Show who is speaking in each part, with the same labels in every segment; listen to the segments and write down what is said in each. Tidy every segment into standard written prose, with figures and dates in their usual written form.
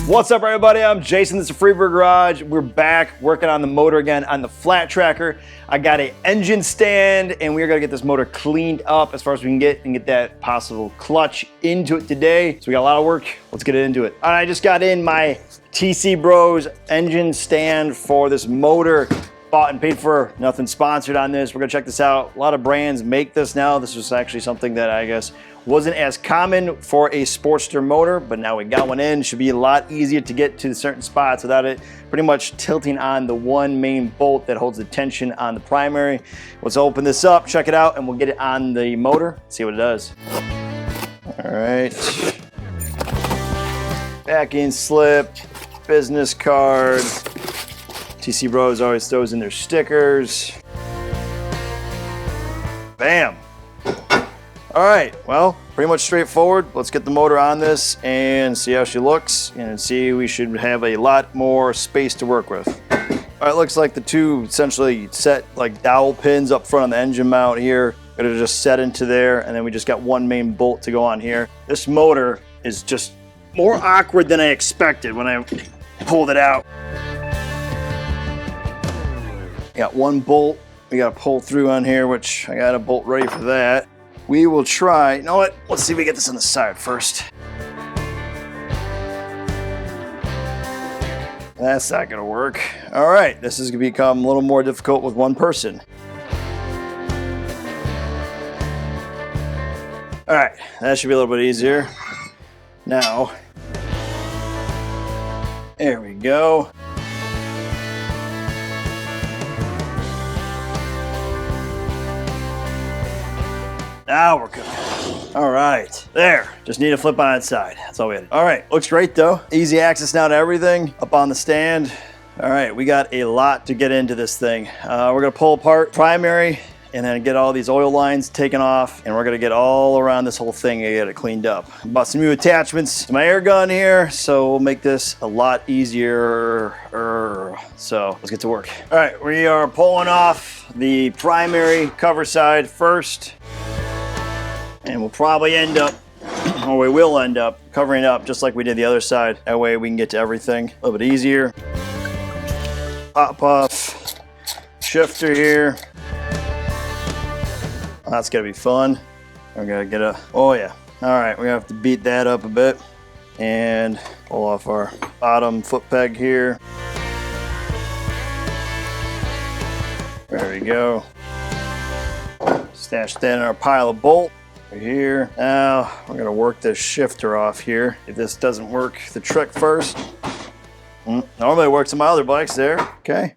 Speaker 1: What's up, everybody? I'm Jason. This is Freebird Garage. We're back working on the motor again on the flat tracker. I got an engine stand, and we're gonna get this motor cleaned up as far as we can get and get that possible clutch into it today. So we got a lot of work. Let's get into it. All right, I just got in my TC Bros engine stand for this motor. Bought and paid for, nothing sponsored on this. We're gonna check this out. A lot of brands make this now. This was actually something that I guess wasn't as common for a Sportster motor, but now we got one in. Should be a lot easier to get to certain spots without it pretty much tilting on the one main bolt that holds the tension on the primary. Let's open this up, check it out, and we'll get it on the motor, see what it does. All right. Backing slip, business card. TC Bros always throws in their stickers. Bam. All right, well, pretty much straightforward. Let's get the motor on this and see how she looks and see we should have a lot more space to work with. All right, looks like the two essentially set like dowel pins up front on the engine mount here. Gonna just set into there, and then we just got one main bolt to go on here. This motor is just more awkward than I expected when I pulled it out. Got one bolt we gotta pull through on here, which I got a bolt ready for that. We will try, you know what? Let's see if we get this on the side first. That's not gonna work. All right, this is gonna become a little more difficult with one person. All right, that should be a little bit easier. Now, there we go. Now we're good. All right, there. Just need to flip on its side. That's all we had. All right, looks great though. Easy access now to everything up on the stand. All right, we got a lot to get into this thing. We're gonna pull apart primary and then get all these oil lines taken off, and we're gonna get all around this whole thing and get it cleaned up. Bought some new attachments to my air gun here, so we'll make this a lot easier. So let's get to work. All right, we are pulling off the primary cover side first. And we'll probably end up, or we will end up, covering it up just like we did the other side. That way we can get to everything a little bit easier. Pop off, shifter here. That's gonna be fun. We're gonna get a, oh yeah. All right, we have to beat that up a bit and pull off our bottom foot peg here. There we go. Stash that in our pile of bolt. Here. Now we're gonna work this shifter off here. If this doesn't work the trick first, normally it works on my other bikes there. Okay,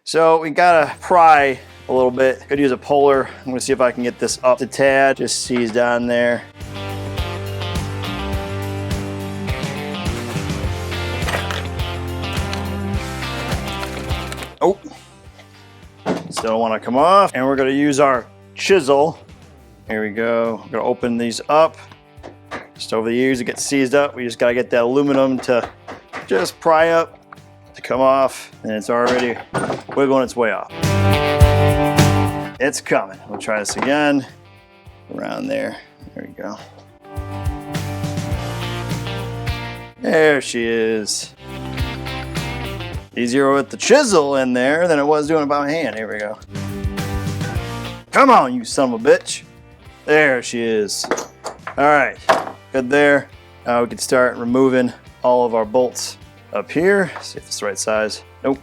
Speaker 1: so we gotta pry a little bit. Could use a puller. I'm gonna see if I can get this up a tad. Just seized on there. Oh, still don't want to come off. And we're gonna use our chisel. Here we go. We're gonna open these up. Just over the years it gets seized up. We just gotta get that aluminum to just pry up, to come off, and it's already wiggling its way off. It's coming. We'll try this again. Around there. There we go. There she is. Easier with the chisel in there than it was doing it by my hand. Here we go. Come on, you son of a bitch. There she is. All right, good there. Now we can start removing all of our bolts up here. See if it's the right size. Nope.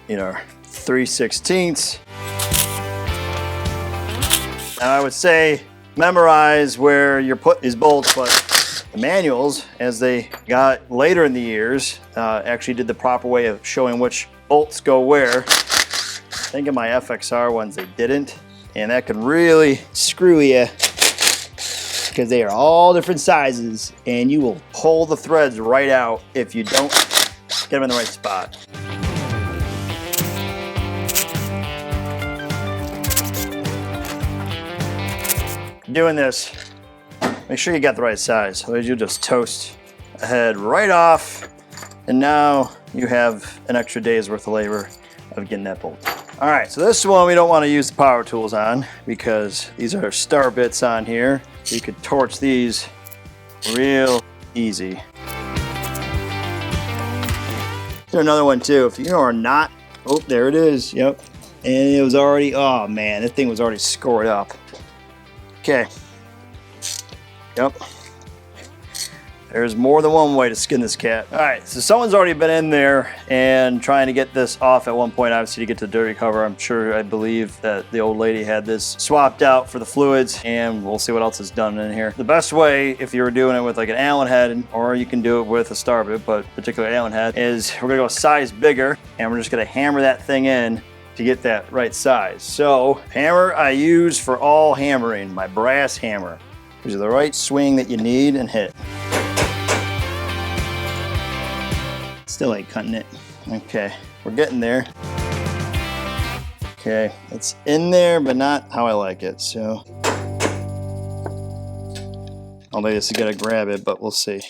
Speaker 1: You know, 3/16. Now I would say memorize where you're putting these bolts, but the manuals, as they got later in the years, actually did the proper way of showing which bolts go where. I think in my FXR ones they didn't. And that can really screw you because they are all different sizes and you will pull the threads right out if you don't get them in the right spot. Doing this, make sure you got the right size, otherwise you'll just toast a head right off, and now you have an extra day's worth of labor of getting that bolt. All right, so this one we don't want to use the power tools on because these are star bits on here. You could torch these real easy. There's another one too. If you are not, oh, there it is. Yep. And it was already, oh man, this thing was already scored up. Okay. Yep. There's more than one way to skin this cat. All right, so someone's already been in there and trying to get this off at one point, obviously, to get to the dirty cover. I believe that the old lady had this swapped out for the fluids, and we'll see what else is done in here. The best way, if you were doing it with like an Allen head, or you can do it with a star bit, but particularly Allen head, is we're gonna go a size bigger, and we're just gonna hammer that thing in to get that right size. So, hammer I use for all hammering, my brass hammer. Gives you the right swing that you need and hit. Still ain't cutting it. Okay, we're getting there. Okay, it's in there, but not how I like it, so. I'll just gotta grab it, but we'll see.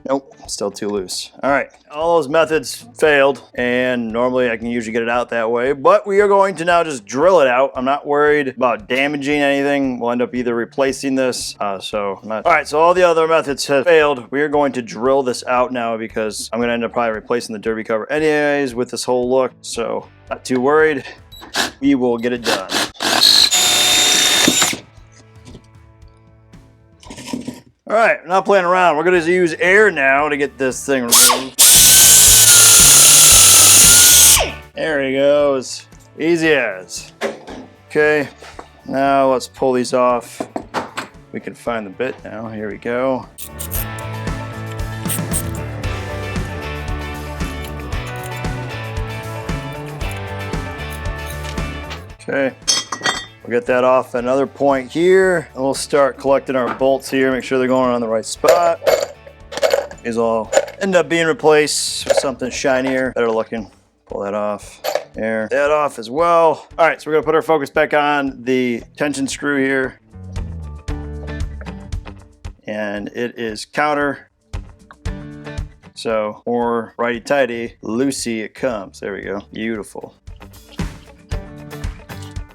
Speaker 1: Nope, still too loose. All right, all those methods failed, and normally I can usually get it out that way, but we are going to now just drill it out. I'm not worried about damaging anything. We'll end up either replacing this, All right, so all the other methods have failed. We are going to drill this out now because I'm gonna end up probably replacing the derby cover anyways with this whole look, so not too worried. We will get it done. All right, we're not playing around. We're gonna use air now to get this thing removed. There he goes, easy as. Okay, now let's pull these off. We can find the bit now, here we go. Okay. We'll get that off at another point here, and we'll start collecting our bolts here, make sure they're going on the right spot. These will end up being replaced with something shinier, better looking. Pull that off. There, that off as well. All right, so we're gonna put our focus back on the tension screw here. And it is counter. So, more righty-tighty, loosey it comes. There we go, beautiful.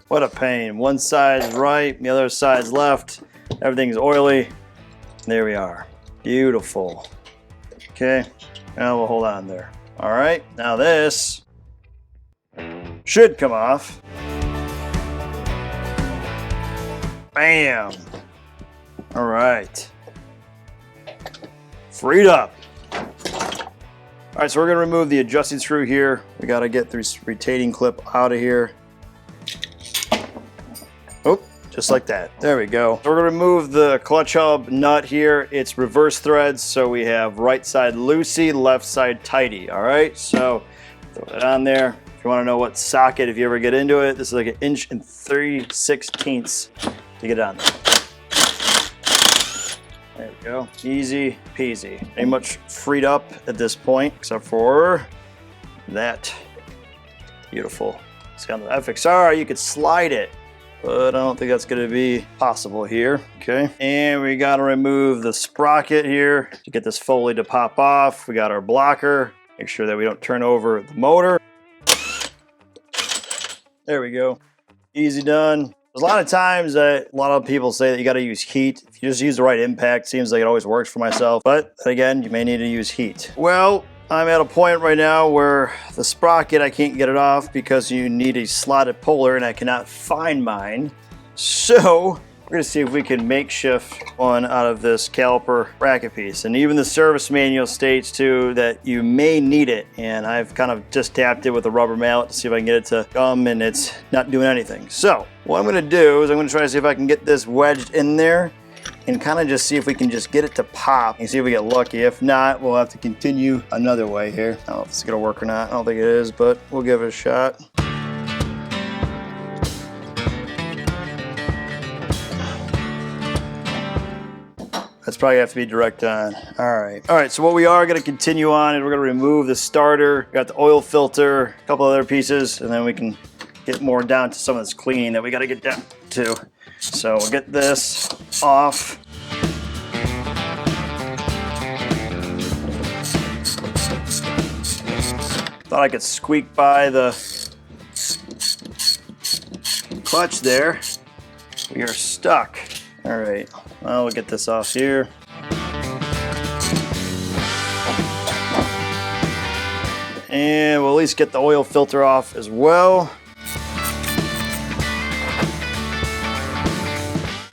Speaker 1: What a pain. One side's right, the other side's left. Everything's oily. There we are. Beautiful. Okay, now we'll hold on there. All right, now this should come off. Bam. All right. Freed up. All right, so we're gonna remove the adjusting screw here. We gotta get this retaining clip out of here. Oh, just like that. There we go. So we're gonna remove the clutch hub nut here. It's reverse threads, so we have right side loosey, left side tighty. All right, so throw that on there. If you wanna know what socket, if you ever get into it, this is like 1 3/16 to get on there. There we go, easy peasy. Ain't much freed up at this point, except for that. Beautiful. See, on the FXR, you could slide it, but I don't think that's gonna be possible here, okay? And we gotta remove the sprocket here to get this Foley to pop off. We got our blocker, make sure that we don't turn over the motor. There we go, easy done. There's a lot of times that a lot of people say that you gotta use heat. If you just use the right impact, seems like it always works for myself, but again, you may need to use heat. Well, I'm at a point right now where the sprocket, I can't get it off because you need a slotted puller and I cannot find mine. So we're gonna see if we can makeshift one out of this caliper bracket piece. And even the service manual states too that you may need it. And I've kind of just tapped it with a rubber mallet to see if I can get it to come, and it's not doing anything. So what I'm gonna do is I'm gonna try to see if I can get this wedged in there and kind of just see if we can just get it to pop and see if we get lucky. If not, we'll have to continue another way here. I don't know if it's gonna work or not. I don't think it is, but we'll give it a shot. That's probably have to be direct on. All right, so what we are gonna continue on is we're gonna remove the starter, got the oil filter, a couple other pieces, and then we can get more down to some of this cleaning that we gotta get down to. So we'll get this off. Thought I could squeak by the clutch there. We are stuck. All right, well, we'll get this off here. And we'll at least get the oil filter off as well.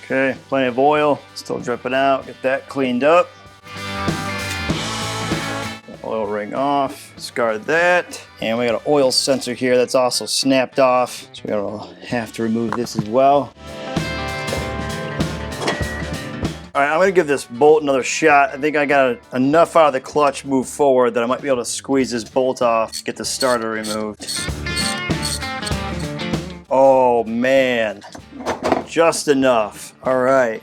Speaker 1: Okay, plenty of oil, still dripping out. Get that cleaned up. Oil ring off, discard that. And we got an oil sensor here that's also snapped off. So we're gonna have to remove this as well. All right, I'm gonna give this bolt another shot. I think I got enough out of the clutch move forward that I might be able to squeeze this bolt off, get the starter removed. Oh man, just enough. All right,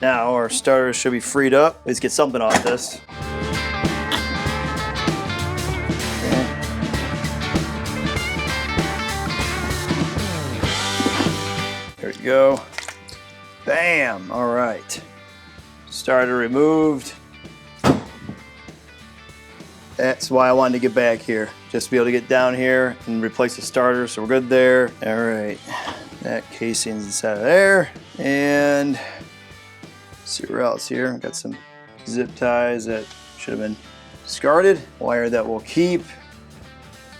Speaker 1: now our starter should be freed up. Let's get something off this. There you go. Bam, all right. Starter removed. That's why I wanted to get back here. Just to be able to get down here and replace the starter, so we're good there. All right, that casing's inside of there. And let's see where else here. Got some zip ties that should have been discarded. Wire that will keep.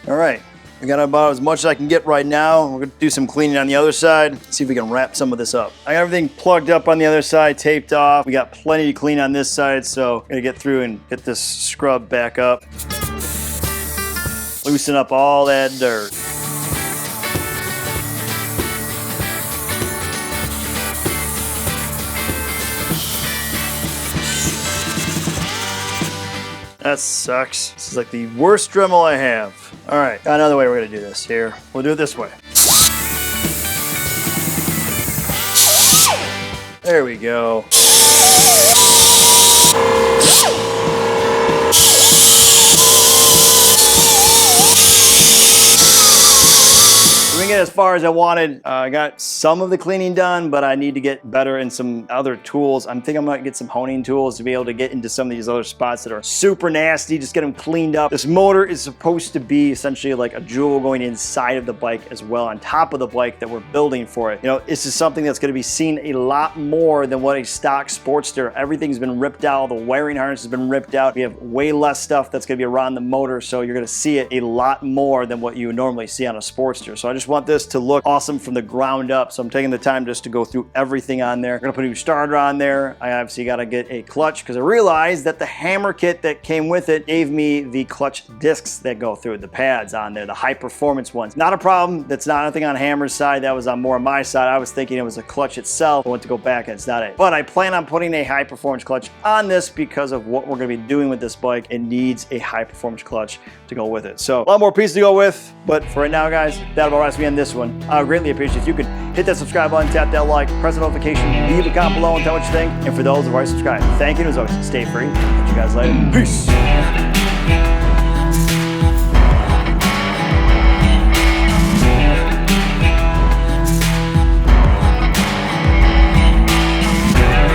Speaker 1: All right. I got about as much as I can get right now. We're gonna do some cleaning on the other side. See if we can wrap some of this up. I got everything plugged up on the other side, taped off. We got plenty to clean on this side, so I'm gonna get through and get this scrub back up. Loosen up all that dirt. That sucks. This is like the worst Dremel I have. All right, got another way we're gonna do this here. We'll do it this way. There we go. We didn't get as far as I wanted. I got some of the cleaning done, but I need to get better in some other tools. I'm thinking I'm gonna get some honing tools to be able to get into some of these other spots that are super nasty, just get them cleaned up. This motor is supposed to be essentially like a jewel going inside of the bike as well, on top of the bike that we're building for it. You know, this is something that's gonna be seen a lot more than what a stock Sportster. Everything's been ripped out, the wiring harness has been ripped out. We have way less stuff that's gonna be around the motor, so you're gonna see it a lot more than what you would normally see on a Sportster. So I just want this to look awesome from the ground up, so I'm taking the time just to go through everything on there. We're gonna put a new starter on there. I obviously got to get a clutch because I realized that the hammer kit that came with it gave me the clutch discs that go through the pads on there, the high performance ones. Not a problem. That's not anything on Hammer's side. That was on more on my side. I was thinking it was a clutch itself. I went to go back and it's not it. But I plan on putting a high performance clutch on this because of what we're going to be doing with this bike. It needs a high performance clutch to go with it. So a lot more pieces to go with, but for right now, guys, that about wraps me on this one. I would greatly appreciate if you could hit that subscribe button, tap that like, press the notification, leave a comment below and tell what you think. And for those who are already subscribed, thank you. And as always, stay free. Catch you guys later. Peace.